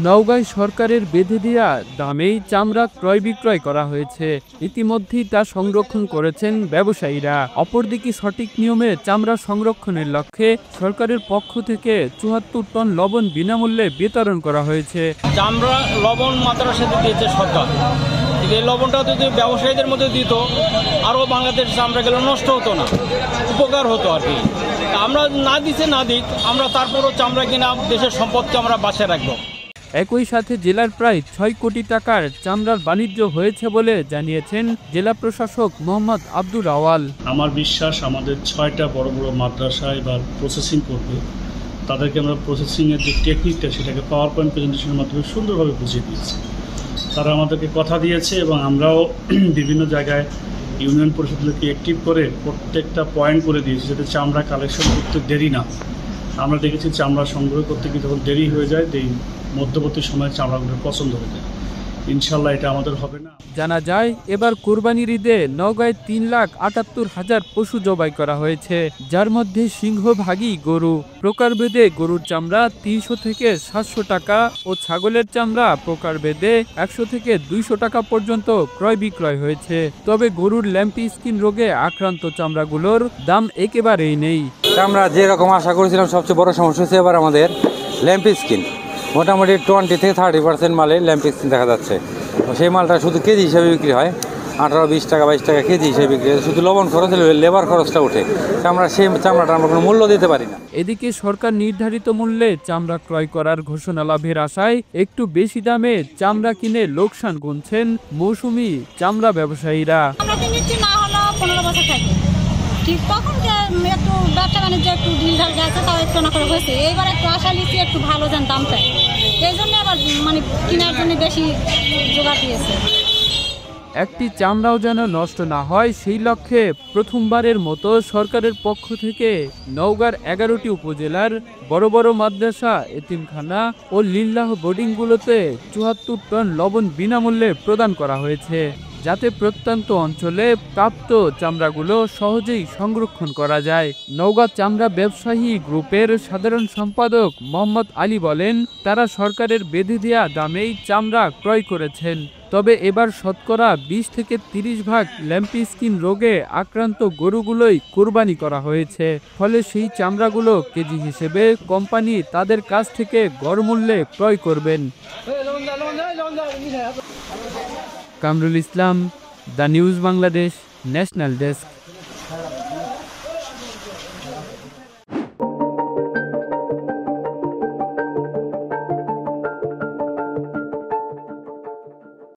নওগাঁয় সরকারের বেঁধে দেয়া দামেই চামড়া ক্রয় বিক্রয় করা হয়েছে। ইতিমধ্যেই তা সংরক্ষণ করেছেন ব্যবসায়ীরা। অপরদিকে সঠিক নিয়মে চামড়া সংরক্ষণের লক্ষ্যে সরকারের পক্ষ থেকে ৭৪ টন লবণ বিনামূল্যে বিতরণ করা হয়েছে। চামড়া লবণ মাত্রার সাথে দিয়েছে সরকার। এই লবণটা যদি ব্যবসায়ীদের মধ্যে দিত, আরও বাংলাদেশ চামড়াগুলো নষ্ট হতো না, উপকার হতো আর কি। আমরা না দিচ্ছে না দিক, আমরা তারপরও চামড়া কিনা দেশের সম্পদকে আমরা বাঁচিয়ে রাখবো। একই সাথে জেলার প্রায় ৬ কোটি টাকার চামড়ার বাণিজ্য হয়েছে বলে জানিয়েছেন জেলা প্রশাসক মোহাম্মদ আব্দুল আওয়াল। আমার বিশ্বাস আমাদের ৬টা বড় বড় মাদ্রাসা এবার প্রসেসিং করবে। তাদেরকে আমরা প্রসেসিংয়ের যে টেকনিকটা সেটাকে পাওয়ার পয়েন্ট প্রেজেন্টেশনের মাধ্যমে সুন্দরভাবে বুঝিয়ে দিয়েছি। তারা আমাদেরকে কথা দিয়েছে এবং আমরাও বিভিন্ন জায়গায় ইউনিয়ন পরিষদগুলোকে অ্যাক্টিভ করে প্রত্যেকটা পয়েন্ট করে দিয়েছি যাতে চামড়া কালেকশন করতে দেরি না। আমরা দেখেছি চামড়া সংগ্রহ করতে গিয়ে যখন দেরি হয়ে যায়, এই মধ্যবর্তী সময়ে চামড়াগুলোর পছন্দ হয়ে যায়। ইনশাল্লাহ এটা আমাদের হবে না। জানা যায় এবার কোরবানির ঈদে নওগাঁয় ৩,৭৮,০০০ পশু জবাই করা হয়েছে, যার মধ্যে সিংহভাগই গরু। প্রকারভেদে গরুর চামড়া ৩০০ থেকে ৭০০ টাকা ও ছাগলের চামড়া প্রকারভেদে ১০০ থেকে ২০০ টাকা পর্যন্ত ক্রয় বিক্রয় হয়েছে। তবে গরুর ল্যাম্পি স্কিন রোগে আক্রান্ত চামড়াগুলোর দাম একেবারেই নেই। আমরা যেরকম আশা করেছিলাম সবচেয়ে বড় সমস্যা হচ্ছে এবার আমাদের ল্যাম্পি স্কিন। মোটামুটি 20 থেকে 30% মালে ল্যাম্পি স্কিন দেখা যাচ্ছে। সেই মালটা শুধু কেজি হিসাবে বিক্রি হয়, 18-20 টাকা 22 টাকা কেজি হিসেবে বিক্রি হয়। শুধু লবণ খরচ হলে লেবার খরচটা ওঠে, আমরা সেই চামড়াটা আমরা কোনো মূল্য দিতে পারি না। এদিকে সরকার নির্ধারিত মূল্যে চামড়া ক্রয় করার ঘোষণা লাভের আশায় একটু বেশি দামে চামড়া কিনে লোকসান গুনছেন মৌসুমি চামড়া ব্যবসায়ীরা। ঠিক তখন একটু ব্যবসা বাণিজ্য একটু ঢিলঢাল গেছে, তাও একটু না করে হয়েছে। এইবার একটু আশা নিচ্ছি একটু ভালো যেন দাম চাই, এই জন্য আবার কেনার জন্য বেশি জোগাড় দিয়েছে। একটি চামড়াও যেন নষ্ট না হয় সেই লক্ষ্যে প্রথমবারের মতো সরকারের পক্ষ থেকে নওগাঁর 11টি উপজেলার বড় বড় মাদ্রাসা, এতিমখানা ও লিল্লাহ বোর্ডিংগুলোতে ৭৪ টন লবণ বিনামূল্যে প্রদান করা হয়েছে, যাতে প্রত্যন্ত অঞ্চলে প্রাপ্ত চামড়াগুলো সহজেই সংরক্ষণ করা যায়। নওগাঁ চামড়া ব্যবসায়ী গ্রুপের সাধারণ সম্পাদক মোহাম্মদ আলী বলেন, তারা সরকারের বেঁধে দেয়া দামেই চামড়া ক্রয় করেছেন। তবে এবার শতকরা ২০ থেকে ৩০ ভাগ ল্যাম্পি স্কিন রোগে আক্রান্ত গরুগুলোই কোরবানি করা হয়েছে। ফলে সেই চামড়াগুলো কেজি হিসেবে কোম্পানি তাদের কাছ থেকে গড় মূল্যে ক্রয় করবেন। Kamrul Islam, the news Bangladesh, national desk.